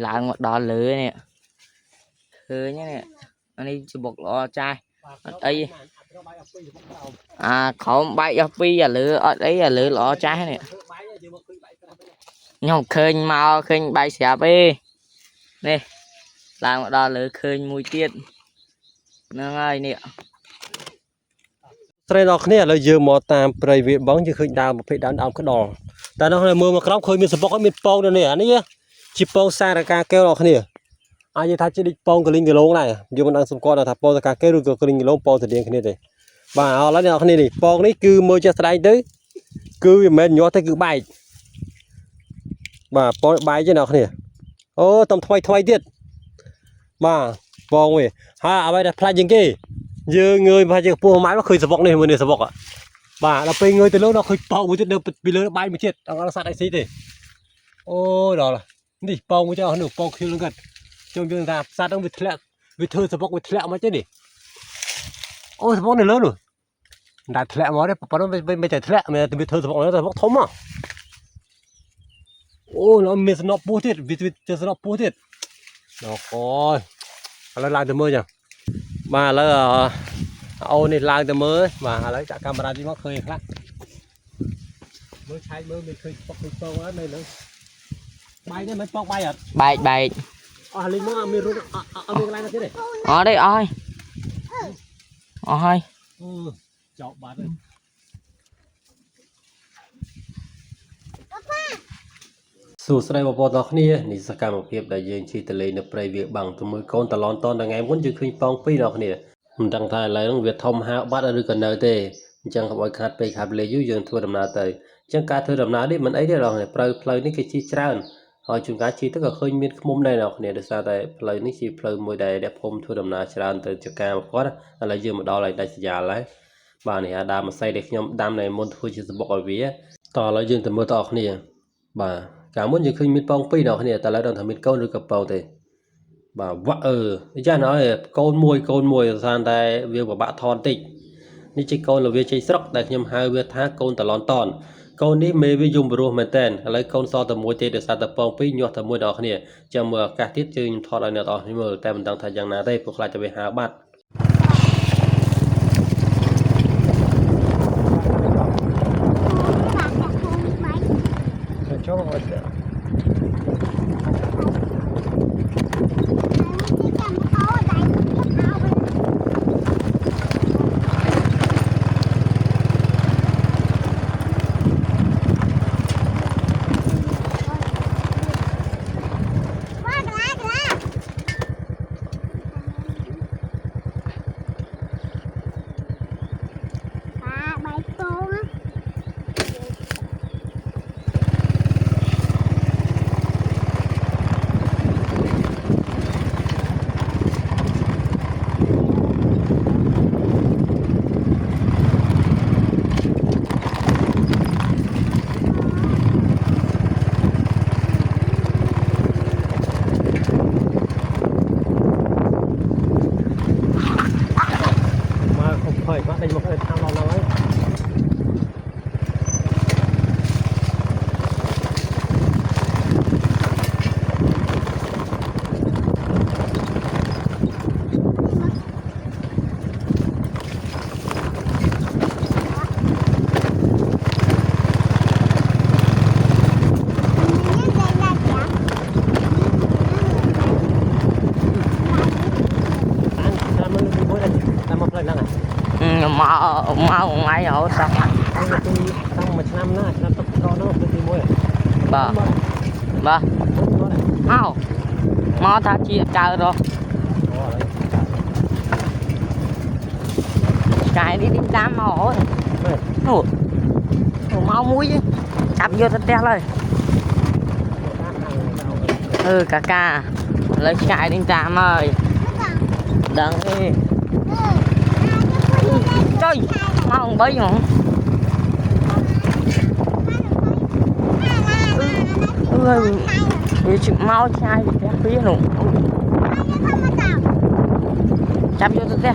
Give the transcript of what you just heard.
ឡើងមកដល់លើនេះឃើញនេះអានេះច្បុកល្អចាស់អត់អីអាខំបែកពីអាលើអត់អីអាលើល្អចាស់នេះខ្ញុំឃើញមកឃើញបែកស្រាប់ទេនេះឡើងមកដល់លើឃើញមួយទៀតហ្នឹងហើយនេះស្រីដល់គ្នាឥឡូវយើងមកតាមព្រៃវាបងយើងឃើញដើមប្រភេទដើមក្តោបតែនៅក្នុងមើលមកក្រោមឃើញមានសបុកហើយមានពងនៅនេះអានេះជាពងសារកាកែវដល់គ្នាអាចនិយាយថាជាដូចពងកលីងគីឡូដែរយើងមិនដឹងសម្គាល់ថាពងកាកែវឬក៏កលីងគីឡូពងទៅរៀងគ្នាទេបាទឥឡូវអ្នកគ្នានេះពងនេះគឺមើលចេះស្ដែងទៅគឺវាមិនមែនញាស់ទេគឺបែកបាទពងបែកទេអ្នកគ្នាអូតំថ្មីទៀតបាទពងវិញហើយអ្វីដែលផ្លាច់ជាងគេយើងងើយប្រហែលជាពោះម៉ែមកឃើញសបុកនេះមើលនេះសបុកបាទដល់ពេលងើយទៅលើដល់ឃើញពងមួយទៀតនៅពីលើបែកមួយទៀតអត់សត្វអីស៊ីទេអូដល់នេះពងមួយទៀតនោះពងខៀវនឹងគាត់ខ្ញុំយល់ថាសត្វហ្នឹងវាធ្លាក់វាធ្វើសបុកវាធ្លាក់មកទេនេះអូសបុកនៅលើនោះតែធ្លាក់មកទេប៉ុន្តែមិនតែធ្លាក់វាធ្វើសបុកនោះសបុកធំមកអូnóមានសំណប់ពោះទៀតវាជាសំណប់ពោះទៀតអូឥឡូវឡើងទៅមើលចឹងបាទឥឡូវអូននេះឡើងទៅមើលបាទឥឡូវចាក់កាមេរ៉ាទីមកឃើញខ្លះមើលឆែកមើលមានឃើញពកឃើញពងអត់នៅលើបែកទេមិនពកបែកអត់បែកអស់លីងមកអត់មានរត់អត់មានកន្លែងណាទៀតទេអត់ទេអស់ហើយចោលបាត់ហើយសួស្តីបងប្អូនទាំងគ្នានេះសកម្មភាពដែលយើងជិះទៅលេងនៅព្រៃវាបាំងទៅមើលកូនតឡនតនថ្ងៃមុនយើងឃើញពងពីរដល់គ្នាមិនដឹងថាឥឡូវហ្នឹងវាធំហាវបាត់ឬក៏នៅទេអញ្ចឹងកុំឲ្យខាត់ពេកខាត់លេយូរយើងធ្វើដំណើរទៅអញ្ចឹងការធ្វើដំណើរនេះមិនអីទេដល់គ្នាផ្លូវនេះគេជិះច្រើនហើយជួនកាលជិះទៅក៏ឃើញមានឃ្មុំដែរដល់គ្នាដោយសារតែផ្លូវនេះជាផ្លូវមួយដែលអ្នកភូមិធ្វើដំណើរច្រើនទៅចកាមកគាត់ឥឡូវយើងមកដល់ហើយដាច់ស្រយាលហើយបាទនេះអាដាមម្សៅដែលខ្ញុំដាំនៅមុនធ្វើជាសបុកឲ្យវាតឥឡូវយើងទៅមើលតអស់គ្នាបាទកាលមុនយើងឃើញមានពងពីរដល់គ្នាតែឥឡូវដឹងថាមានកូនឬក៏ពងទេបាទវ៉ាចាណហើយកូនមួយសារតែវាពិបាកថនតិចនេះជាកូនលវាជ័យស្រុកដែលខ្ញុំហៅវាថាកូនតឡនតនកូននេះមេវាយំបរោះមែនតែនឥឡូវកូនសល់តែមួយទេដោយសារតែពងពីរញាស់តែមួយដល់គ្នាចាំមើលឱកាសទៀតជើងខ្ញុំថតឲ្យអ្នកទាំងអស់គ្នាមើលតែមិនដឹងថាយ៉ាងណាទេព្រោះខ្លាចតែវាហាបាត់ចូលមក đây một cái thang lo lắng ấy mau ngày hổ xong một năm nữa năm tập đó nó đi mua bà mau ta chia chơi rồi cái đi đám hổ mau muối chứ chạm vô thật đen rồi ca lấy chạy đi đám ơi đừng đi trời mau không bấy không mau chai thì phía luôn chạm vô tôi